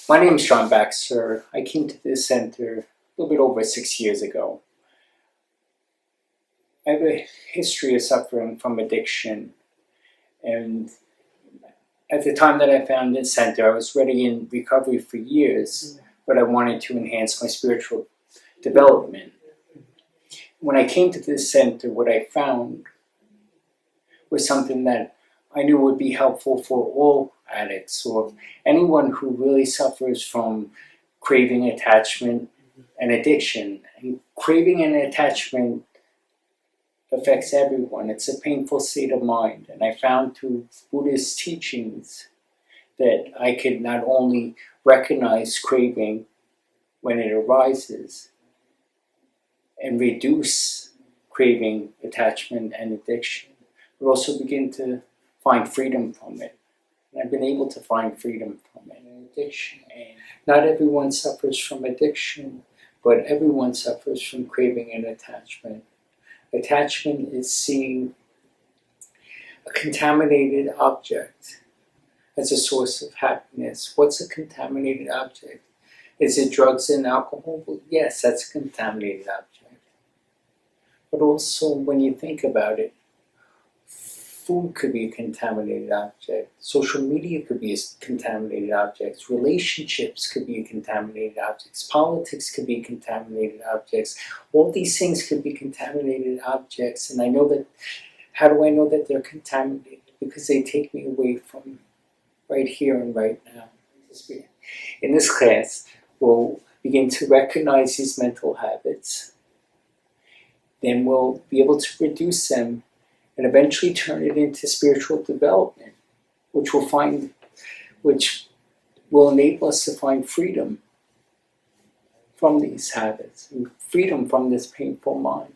My name is John Baxter. I came to this center a little bit over 6 years ago. I have a history of suffering from addiction, and at the time that I found this center, I was already in recovery for years, but I wanted to enhance my spiritual development. When I came to this center, what I found was something that I knew would be helpful for all addicts or anyone who really suffers from craving, attachment, and addiction. And craving and attachment affects everyone. It's a painful state of mind. And I found through Buddhist teachings that I could not only recognize craving when it arises and reduce craving, attachment, and addiction, but also begin to find freedom from it. And I've been able to find freedom from it and addiction. And not everyone suffers from addiction, but everyone suffers from craving and attachment. Attachment is seeing a contaminated object as a source of happiness. What's a contaminated object? Is it drugs and alcohol? Well, yes, that's a contaminated object. But also, when you think about it, food could be a contaminated object. Social media could be a contaminated object. Relationships could be contaminated objects. Politics could be contaminated objects. All these things could be contaminated objects. And I know that, how do I know that they're contaminated? Because they take me away from right here and right now. In this class, we'll begin to recognize these mental habits. Then we'll be able to reduce them and eventually turn it into spiritual development, which will enable us to find freedom from these habits and freedom from this painful mind.